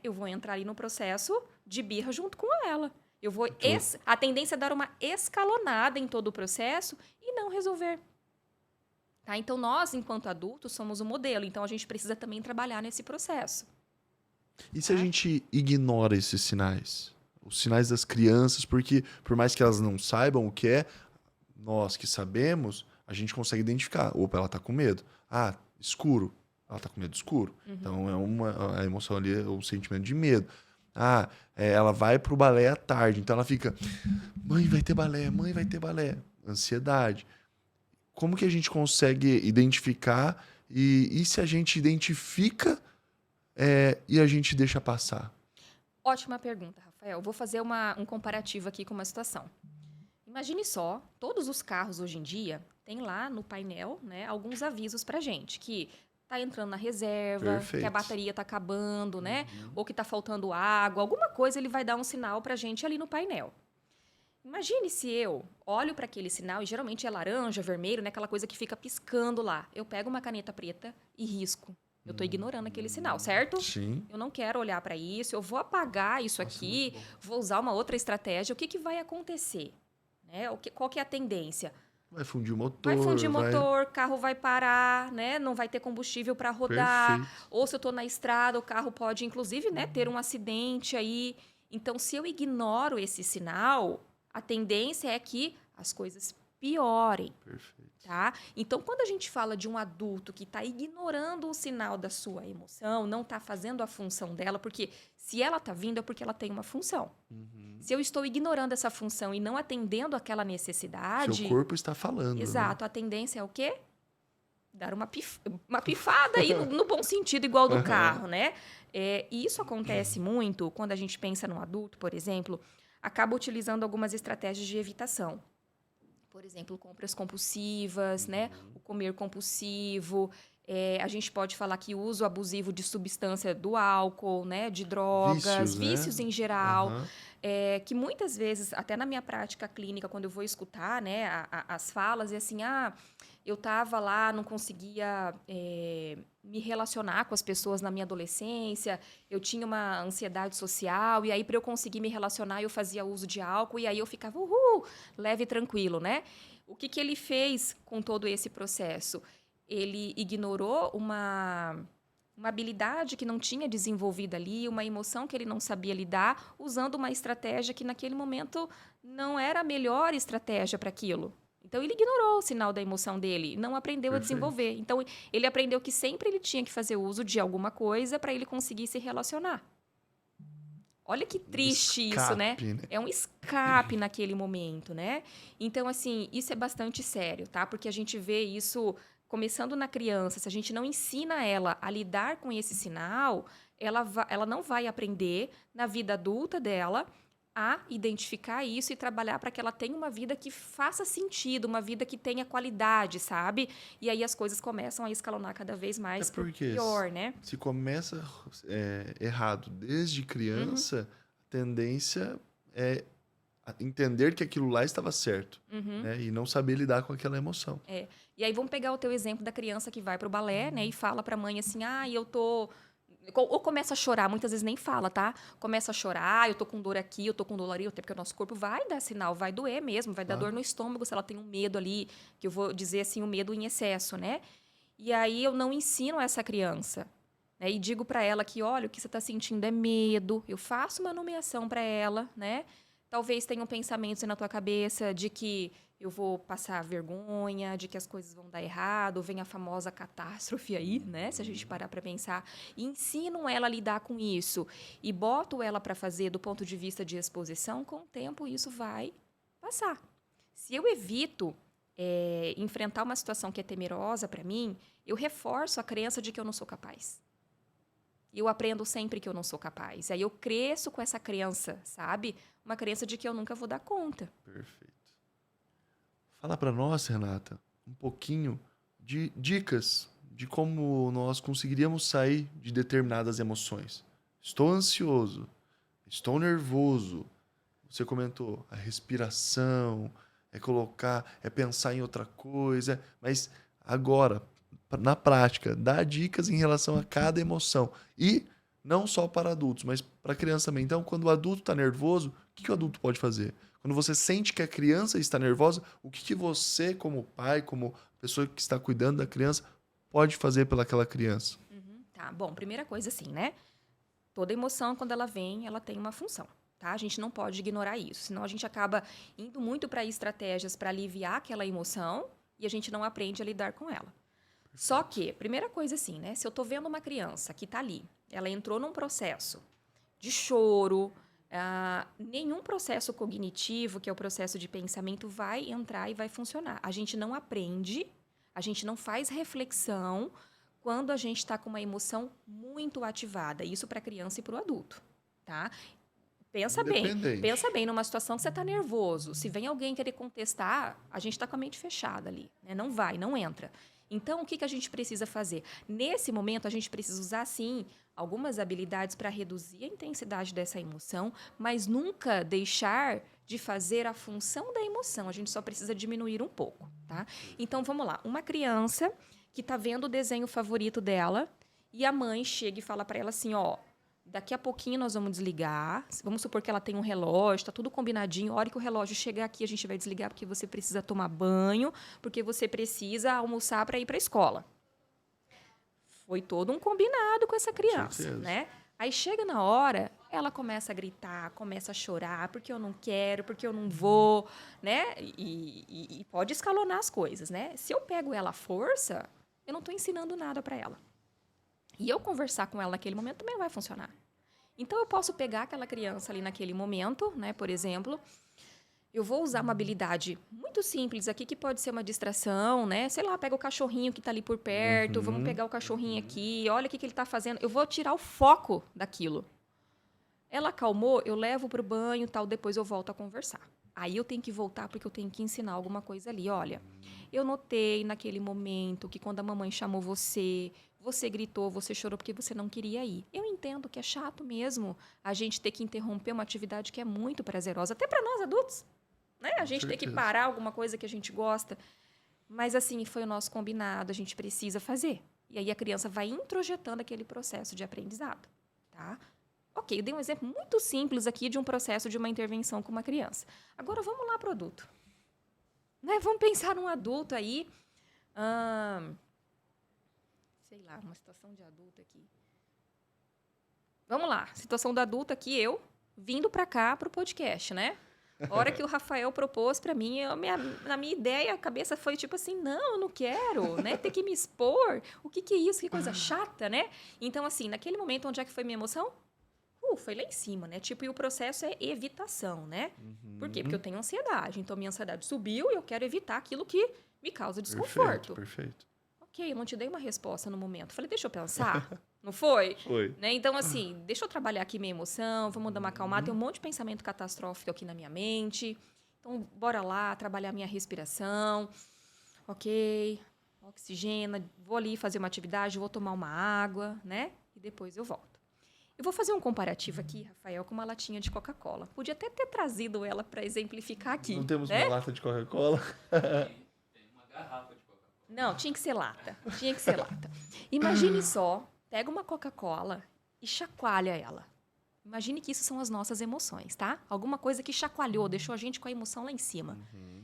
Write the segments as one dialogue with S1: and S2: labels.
S1: eu vou entrar ali no processo de birra junto com ela. Eu vou
S2: Então,
S1: a tendência é dar uma escalonada em todo o processo e não resolver. Tá? Então, nós, enquanto adultos, somos o modelo. Então, a gente precisa também trabalhar nesse processo.
S2: e se a
S1: Tá?
S2: gente ignora esses sinais? Os sinais das crianças, porque por mais que elas não saibam o que é, nós que sabemos, a gente consegue identificar. Opa, ela tá com medo. Ah, escuro. Ela tá com medo escuro. Então é a emoção ali, é o sentimento de medo. Ah, ela vai pro balé à tarde. Então ela fica, mãe, vai ter balé, mãe, vai ter balé. Ansiedade. Como que a gente consegue identificar e se a gente identifica e a gente deixa passar?
S1: Ótima pergunta, Rafael. Vou fazer um comparativo aqui com uma situação. Imagine só, todos os carros hoje em dia têm lá no painel, né, alguns avisos pra gente, que tá entrando na reserva, que a
S2: Perfeito.
S1: bateria tá acabando, né, ou que tá faltando água, alguma coisa ele vai dar um sinal pra gente ali no painel. Imagine se eu olho para aquele sinal, e geralmente é laranja, vermelho, né, aquela coisa que fica piscando lá. Eu pego uma caneta preta e risco. Eu estou ignorando aquele sinal, certo?
S2: Sim.
S1: Eu não quero olhar para isso, eu vou apagar isso
S2: Nossa, muito
S1: aqui,
S2: bom.
S1: vou usar uma outra estratégia. O que, que vai acontecer? Né? Qual que é a tendência?
S2: Vai fundir o
S1: Vai fundir
S2: motor, vai.
S1: motor, carro vai parar, né? Não vai ter combustível para rodar.
S2: Perfeito.
S1: Ou se eu estou na estrada, o carro pode, inclusive, né, ter um acidente aí. Então, se eu ignoro esse sinal, a tendência é que as coisas piorem.
S2: Perfeito.
S1: Tá? Então, quando a gente fala de um adulto que está ignorando o sinal da sua emoção, não está fazendo a função dela, porque se ela está vindo é porque ela tem uma função. Se eu estou ignorando essa função e não atendendo aquela
S2: Seu
S1: necessidade,
S2: corpo está falando, né?
S1: exato, a tendência é o quê? Dar uma pifada aí no bom sentido, igual do
S2: Aham.
S1: carro, né? E isso acontece muito quando a gente pensa no adulto, por exemplo, acaba utilizando algumas estratégias de evitação. Por exemplo, compras compulsivas, né? O comer compulsivo. A gente pode falar que o uso abusivo de substância do álcool, né? De drogas,
S2: Vícios, né?
S1: vícios em geral.
S2: Aham.
S1: Que muitas vezes, até na minha prática clínica, quando eu vou escutar, né? As falas, é assim, eu estava lá, não conseguia me relacionar com as pessoas na minha adolescência, eu tinha uma ansiedade social, e aí para eu conseguir me relacionar, eu fazia uso de álcool, e aí eu ficava, leve e tranquilo, né? O que, que ele fez com todo esse processo? Ele ignorou uma habilidade que não tinha desenvolvida ali, uma emoção que ele não sabia lidar, usando uma estratégia que naquele momento não era a melhor estratégia para aquilo. Então ele ignorou o sinal da emoção dele, não aprendeu a
S2: Perfeito.
S1: desenvolver. Então ele aprendeu que sempre ele tinha que fazer uso de alguma coisa para ele conseguir se relacionar. Olha que
S2: Um
S1: triste isso, né?
S2: escape, né?
S1: É um escape naquele momento, né? Então, assim, isso é bastante sério, tá? Porque a gente vê isso começando na criança. Se a gente não ensina ela a lidar com esse sinal, ela não vai aprender na vida adulta dela a identificar isso e trabalhar para que ela tenha uma vida que faça sentido, uma vida que tenha qualidade, sabe? E aí as coisas começam a escalonar cada vez
S2: É
S1: mais pro
S2: porque
S1: pior, né?
S2: se começa errado desde
S1: Uhum,
S2: criança, a tendência é entender que aquilo lá estava certo,
S1: uhum.
S2: né? E não saber lidar com aquela emoção.
S1: E aí vamos pegar o teu exemplo da criança que vai pro balé, né, e fala pra mãe assim: eu tô ou começa a chorar, muitas vezes nem fala, tá? Começa a chorar, eu tô com dor aqui, eu tô com dor ali, até porque o nosso corpo vai dar sinal, vai doer mesmo, vai dar dor
S2: Claro.
S1: no estômago se ela tem um medo ali, que eu vou dizer assim, um medo em excesso, né? E aí eu não ensino essa criança, né? E digo pra ela que, olha, o que você tá sentindo é medo. Eu faço uma nomeação pra ela, né? Talvez tenham pensamentos aí na tua cabeça de que eu vou passar vergonha, de que as coisas vão dar errado, vem a famosa catástrofe aí, né? Se a gente parar para pensar, e ensino ela a lidar com isso e boto ela para fazer do ponto de vista de exposição, com o tempo isso vai passar. Se eu evito enfrentar uma situação que é temerosa para mim, eu reforço a crença de que eu não sou capaz. E eu aprendo sempre que eu não sou capaz. Aí eu cresço com essa crença, sabe? Uma crença de que eu nunca vou dar conta.
S2: Perfeito. Fala para nós, Renata, um pouquinho de dicas de como nós conseguiríamos sair de determinadas emoções. Estou ansioso, estou nervoso. Você comentou a respiração, é pensar em outra coisa, mas agora, na prática, dá dicas em relação a cada emoção. E não só para adultos, mas para criança também. Então, quando o adulto está nervoso, o que o adulto pode fazer? Quando você sente que a criança está nervosa, o que você, como pai, como pessoa que está cuidando da criança, pode fazer pelaquela criança?
S1: Tá, bom, primeira coisa assim, né? Toda emoção, quando ela vem, ela tem uma função, tá? A gente não pode ignorar isso, senão a gente acaba indo muito para estratégias para aliviar aquela emoção e a gente não aprende a lidar com ela. Só que, primeira coisa assim, né? Se eu tô vendo uma criança que tá ali, ela entrou num processo de choro, nenhum processo cognitivo, que é o processo de pensamento, vai entrar e vai funcionar. A gente não aprende, a gente não faz reflexão quando a gente está com uma emoção muito ativada. Isso para a criança e para o adulto, tá? Pensa bem numa situação que você está nervoso. Se vem alguém querer contestar, a gente está com a mente fechada ali, né? Não vai, não entra. Então, o que a gente precisa fazer? Nesse momento, a gente precisa usar, sim, algumas habilidades para reduzir a intensidade dessa emoção, mas nunca deixar de fazer a função da emoção. A gente só precisa diminuir um pouco, tá? Então, vamos lá. Uma criança que está vendo o desenho favorito dela e a mãe chega e fala para ela assim, ó, daqui a pouquinho nós vamos desligar. Vamos supor que ela tem um relógio, tá tudo combinadinho. A hora que o relógio chegar aqui, a gente vai desligar porque você precisa tomar banho, porque você precisa almoçar para ir para a escola. Foi todo um combinado com essa criança, né? Aí chega na hora, ela começa a gritar, começa a chorar, porque eu não quero, porque eu não vou, né? E pode escalonar as coisas, né? Se eu pego ela à força, eu não estou ensinando nada para ela. E eu conversar com ela naquele momento também não vai funcionar. Então, eu posso pegar aquela criança ali naquele momento, né? Por exemplo, eu vou usar uma habilidade muito simples aqui, que pode ser uma distração, né? Sei lá, pega o cachorrinho que está ali por perto, vamos pegar o cachorrinho aqui, olha o que ele está fazendo. Eu vou tirar o foco daquilo. Ela acalmou, eu levo para o banho, tal, depois eu volto a conversar. Aí eu tenho que voltar porque eu tenho que ensinar alguma coisa ali. Olha, eu notei naquele momento que quando a mamãe chamou você, você gritou, você chorou porque você não queria ir. Eu entendo que é chato mesmo a gente ter que interromper uma atividade que é muito prazerosa, até para nós adultos, né? A gente ter que parar alguma coisa que a gente gosta. Mas assim, foi o nosso combinado, a gente precisa fazer. E aí a criança vai introjetando aquele processo de aprendizado, tá? Ok, eu dei um exemplo muito simples aqui de um processo de uma intervenção com uma criança. Agora, vamos lá para o adulto. Né? Vamos pensar num adulto aí. Sei lá, uma situação de adulto aqui. Vamos lá, situação do adulto aqui, eu vindo para cá, para o podcast, né? A hora que o Rafael propôs para mim, na minha ideia, a cabeça foi tipo assim, não, eu não quero, né? Ter que me expor. O que é isso? Que coisa chata, né? Então, assim, naquele momento, onde é que foi minha emoção? Foi lá em cima, né? Tipo, e o processo é evitação, né? Por quê? Porque eu tenho ansiedade. Então, minha ansiedade subiu e eu quero evitar aquilo que me causa desconforto.
S2: Perfeito.
S1: Ok, eu não te dei uma resposta no momento. Falei, deixa eu pensar. Não foi?
S2: Foi.
S1: Né? Então, assim, deixa eu trabalhar aqui minha emoção, vamos dar uma acalmada. Tem um monte de pensamento catastrófico aqui na minha mente. Então, bora lá, trabalhar minha respiração. Ok, oxigena, vou ali fazer uma atividade, vou tomar uma água, né? E depois eu volto. Eu vou fazer um comparativo aqui, Rafael, com uma latinha de Coca-Cola. Podia até ter trazido ela para exemplificar aqui.
S2: Não temos
S1: né?
S2: uma lata de Coca-Cola?
S3: Tem uma garrafa de Coca-Cola.
S1: Não, tinha que ser lata. Tinha que ser lata. Imagine só, pega uma Coca-Cola e chacoalha ela. Imagine que isso são as nossas emoções, tá? Alguma coisa que chacoalhou, deixou a gente com a emoção lá em cima.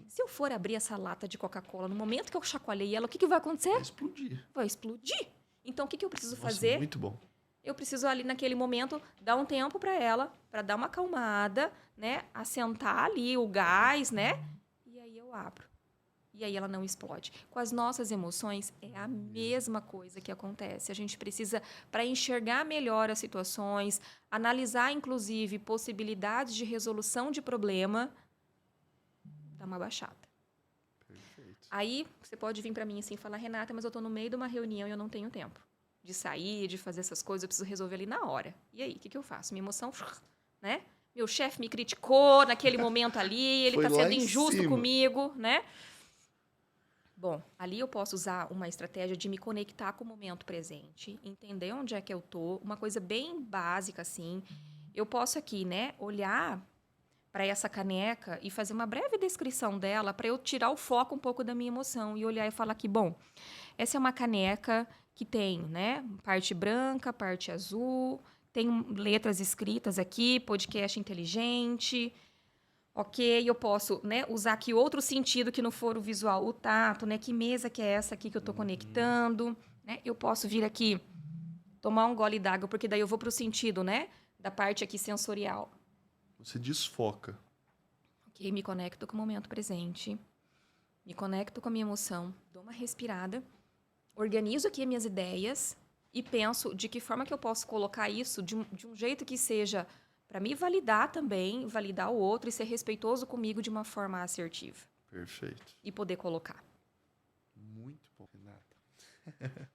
S1: Se eu for abrir essa lata de Coca-Cola, no momento que eu chacoalhei ela, o que vai acontecer?
S2: Vai explodir.
S1: Vai explodir. Então, o que eu preciso
S2: Nossa,
S1: fazer?
S2: Muito bom.
S1: Eu preciso ali naquele momento dar um tempo para ela, para dar uma acalmada, né? Assentar ali o gás, né? E aí eu abro. E aí ela não explode. Com as nossas emoções é a mesma coisa que acontece. A gente precisa, para enxergar melhor as situações, analisar inclusive possibilidades de resolução de problema, dar uma baixada.
S2: Perfeito.
S1: Aí você pode vir para mim assim e falar, Renata, mas eu estou no meio de uma reunião e eu não tenho tempo de sair, de fazer essas coisas, eu preciso resolver ali na hora. E aí, o que eu faço? Minha emoção, né? Meu chefe me criticou naquele momento ali, ele está sendo injusto comigo, né? Bom, ali eu posso usar uma estratégia de me conectar com o momento presente, entender onde é que eu tô, uma coisa bem básica assim. Eu posso aqui, né, olhar para essa caneca e fazer uma breve descrição dela para eu tirar o foco um pouco da minha emoção e olhar e falar que, bom, essa é uma caneca que tem, né, parte branca, parte azul, tenho letras escritas aqui, podcast inteligente. Ok, eu posso, né, usar aqui outro sentido que não for o visual, o tato, né? Que mesa que é essa aqui que eu estou conectando, né? Eu posso vir aqui, tomar um gole d'água, porque daí eu vou para o sentido, né? Da parte aqui sensorial.
S2: Você desfoca.
S1: Ok, me conecto com o momento presente. Me conecto com a minha emoção. Dou uma respirada. Organizo aqui as minhas ideias e penso de que forma que eu posso colocar isso de um jeito que seja para me validar também, validar o outro e ser respeitoso comigo de uma forma assertiva.
S2: Perfeito.
S1: E poder colocar.
S2: Muito bom, Renata.